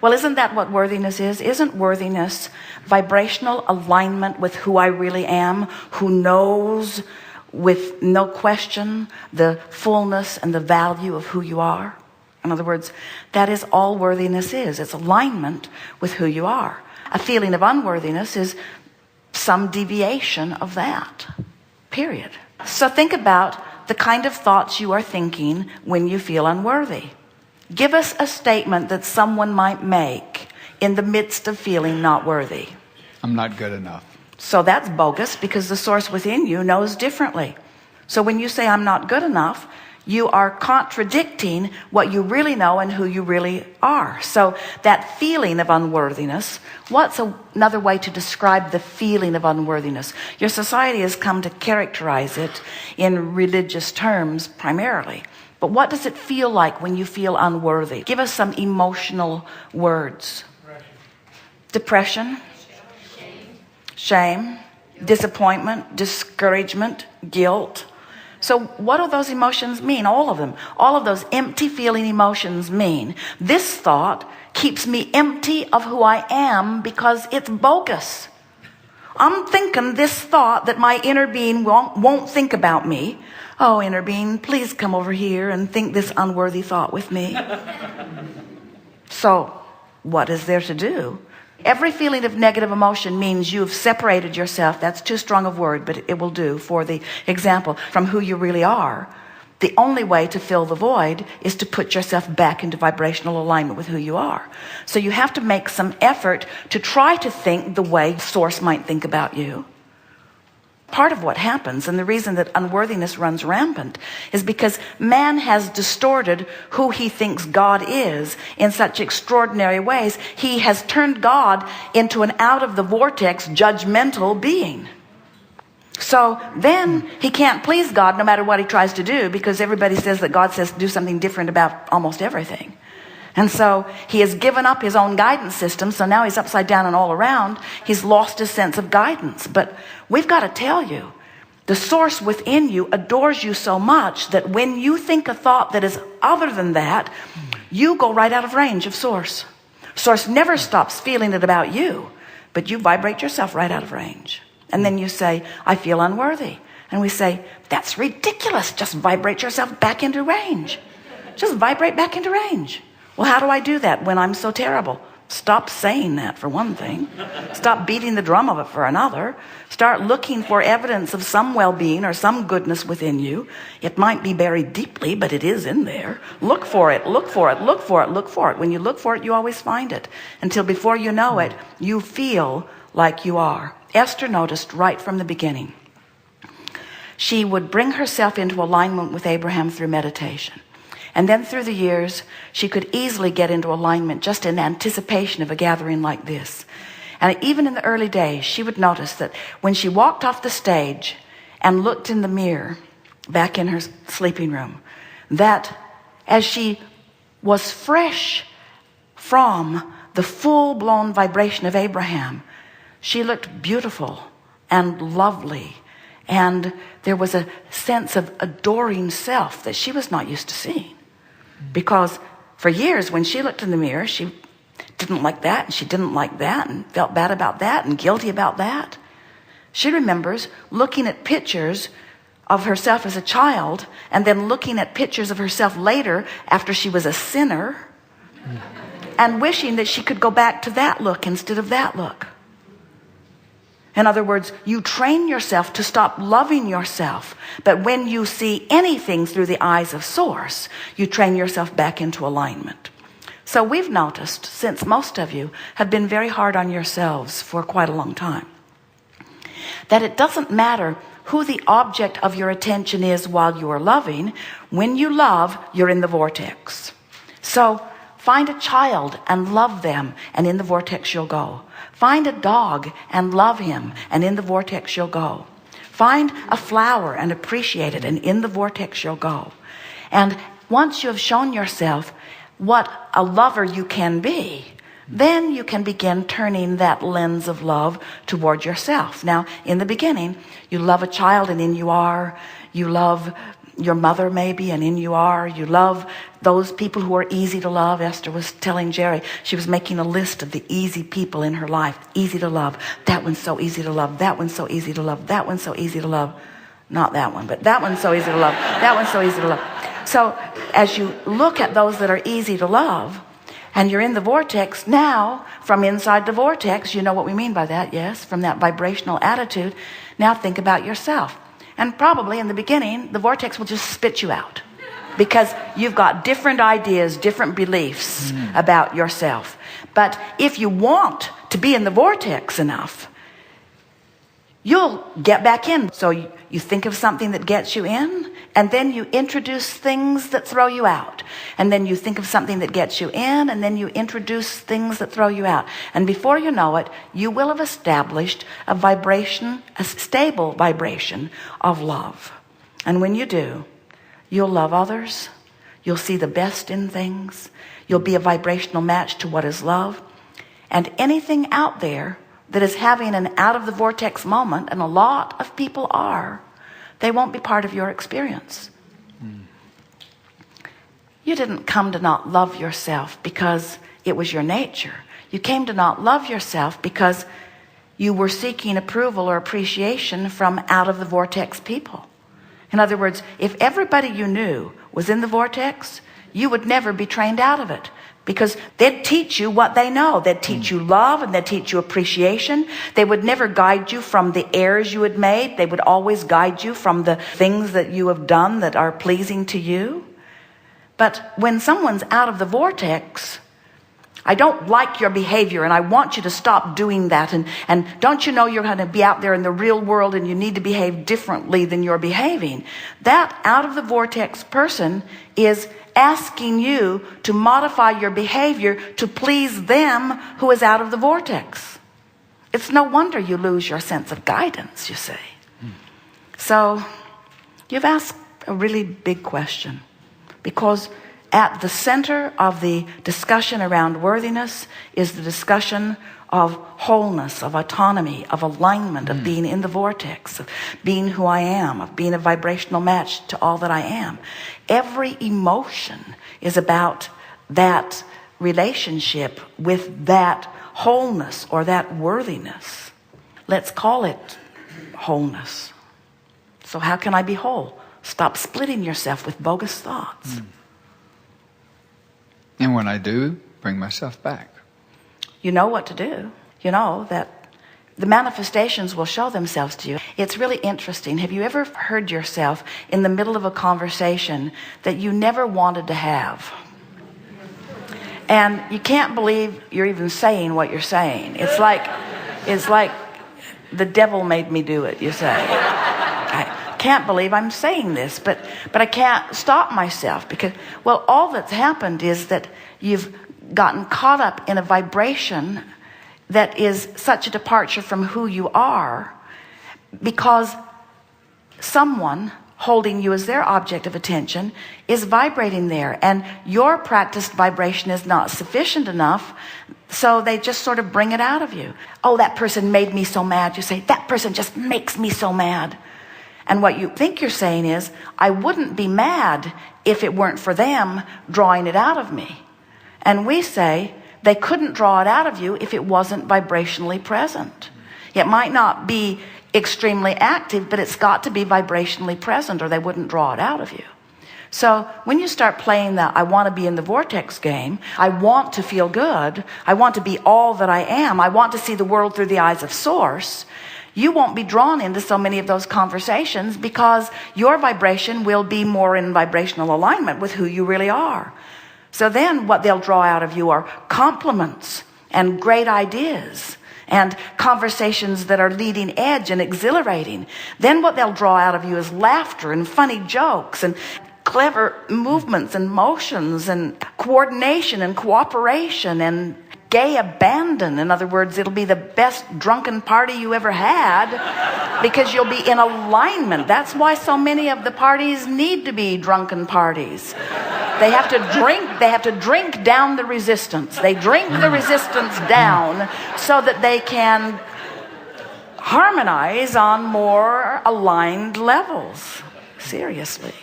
Well, isn't that what worthiness is? Isn't worthiness vibrational alignment with who I really am, who knows with no question the fullness and the value of who you are? In other words, that is all worthiness is. It's alignment with who you are. A feeling of unworthiness is some deviation of that, period. So think about the kind of thoughts you are thinking when you feel unworthy. Give us a statement that someone might make in the midst of feeling not worthy. I'm not good enough. So that's bogus, because the source within you knows differently. So when you say I'm not good enough, you are contradicting what you really know and who you really are. So that feeling of unworthiness, what's another way to describe the feeling of unworthiness? Your society has come to characterize it in religious terms primarily. But what does it feel like when you feel unworthy? Give us some emotional words. Depression. Shame. Disappointment. Discouragement. Guilt. So what do those emotions mean? All of them. All of those empty feeling emotions mean this thought keeps me empty of who I am because it's bogus. I'm thinking this thought that my inner being won't think about me. Oh, inner being, please come over here and think this unworthy thought with me. So what is there to do? Every feeling of negative emotion means you've separated yourself. That's too strong a word, but it will do for the example, from who you really are. The only way to fill the void is to put yourself back into vibrational alignment with who you are. So you have to make some effort to try to think the way Source might think about you. Part of what happens, and the reason that unworthiness runs rampant, is because man has distorted who he thinks God is in such extraordinary ways. He has turned God into an out of the vortex judgmental being. So then he can't please God no matter what he tries to do, because everybody says that God says to do something different about almost everything. And so he has given up his own guidance system. So now he's upside down and all around. He's lost his sense of guidance. But we've got to tell you, the source within you adores you so much that when you think a thought that is other than that, you go right out of range of Source. Source never stops feeling it about you, but you vibrate yourself right out of range. And then you say, I feel unworthy. And we say, that's ridiculous. Just vibrate yourself back into range. Just vibrate back into range. Well, how do I do that when I'm so terrible? Stop saying that, for one thing. Stop beating the drum of it for another. Start looking for evidence of some well-being or some goodness within you. It might be buried deeply, but it is in there. Look for it, look for it, look for it, look for it. When you look for it, you always find it. Until before you know it, you feel like you are. Esther noticed right from the beginning. She would bring herself into alignment with Abraham through meditation. And then through the years, she could easily get into alignment just in anticipation of a gathering like this. And even in the early days, she would notice that when she walked off the stage and looked in the mirror back in her sleeping room, that as she was fresh from the full-blown vibration of Abraham, she looked beautiful and lovely. And there was a sense of adoring self that she was not used to seeing. Because for years, when she looked in the mirror, she didn't like that, and she didn't like that, and felt bad about that, and guilty about that. She remembers looking at pictures of herself as a child, and then looking at pictures of herself later after she was a sinner, and wishing that she could go back to that look instead of that look. In other words, you train yourself to stop loving yourself. But when you see anything through the eyes of Source, you train yourself back into alignment. So we've noticed, since most of you have been very hard on yourselves for quite a long time, that it doesn't matter who the object of your attention is while you are loving. When you love, you're in the vortex. So find a child and love them, and in the vortex you'll go. Find a dog and love him, and in the vortex you'll go. Find a flower and appreciate it, and in the vortex you'll go. And once you have shown yourself what a lover you can be, then you can begin turning that lens of love toward yourself. Now, in the beginning, you love a child, and in you love your mother maybe, and in you are. You love those people who are easy to love. Esther was telling Jerry, she was making a list of the easy people in her life. Easy to love. That one's so easy to love. That one's so easy to love. That one's so easy to love. Not that one, but that one's so easy to love. That one's so easy to love. So as you look at those that are easy to love, and you're in the vortex now, from inside the vortex, you know what we mean by that, yes, from that vibrational attitude. Now think about yourself. And probably in the beginning, the vortex will just spit you out, because you've got different ideas, different beliefs about yourself. But if you want to be in the vortex enough, you'll get back in. So you think of something that gets you in, and then you introduce things that throw you out. And then you think of something that gets you in, and then you introduce things that throw you out. And before you know it, you will have established a vibration, a stable vibration of love. And when you do, you'll love others. You'll see the best in things. You'll be a vibrational match to what is love. And anything out there that is having an out of the vortex moment, and a lot of people are, they won't be part of your experience. You didn't come to not love yourself because it was your nature. You came to not love yourself because you were seeking approval or appreciation from out of the vortex people. In other words, if everybody you knew was in the vortex, you would never be trained out of it. Because they'd teach you what they know. They'd teach you love, and they'd teach you appreciation. They would never guide you from the errors you had made. They would always guide you from the things that you have done that are pleasing to you. But when someone's out of the vortex, I don't like your behavior, and I want you to stop doing that. And don't you know you're going to be out there in the real world, and you need to behave differently than you're behaving? That out of the vortex person is asking you to modify your behavior to please them who is out of the vortex. It's no wonder you lose your sense of guidance, you see. So you've asked a really big question, because at the center of the discussion around worthiness is the discussion of wholeness, of autonomy, of alignment, of being in the vortex, of being who I am, of being a vibrational match to all that I am. Every emotion is about that relationship with that wholeness or that worthiness. Let's call it wholeness. So how can I be whole? Stop splitting yourself with bogus thoughts. And when I do, bring myself back. You know what to do. You know that the manifestations will show themselves to you. It's really interesting. Have you ever heard yourself in the middle of a conversation that you never wanted to have? And you can't believe you're even saying what you're saying. It's like the devil made me do it, you say. I can't believe I'm saying this, but I can't stop myself, because, well, all that's happened is that you've gotten caught up in a vibration that is such a departure from who you are, because someone holding you as their object of attention is vibrating there, and your practiced vibration is not sufficient enough, so they just sort of bring it out of you. Oh, that person made me so mad. You say, that person just makes me so mad. And what you think you're saying is, I wouldn't be mad if it weren't for them drawing it out of me. And we say, they couldn't draw it out of you if it wasn't vibrationally present. It might not be extremely active, but it's got to be vibrationally present, or they wouldn't draw it out of you. So when you start playing the I want to be in the vortex game, I want to feel good, I want to be all that I am, I want to see the world through the eyes of Source, you won't be drawn into so many of those conversations, because your vibration will be more in vibrational alignment with who you really are. So then what they'll draw out of you are compliments and great ideas and conversations that are leading edge and exhilarating. Then what they'll draw out of you is laughter and funny jokes and clever movements and motions and coordination and cooperation and gay abandon. In other words, it'll be the best drunken party you ever had, because you'll be in alignment. That's why so many of the parties need to be drunken parties. They have to drink down the resistance. They drink the resistance down so that they can harmonize on more aligned levels. Seriously.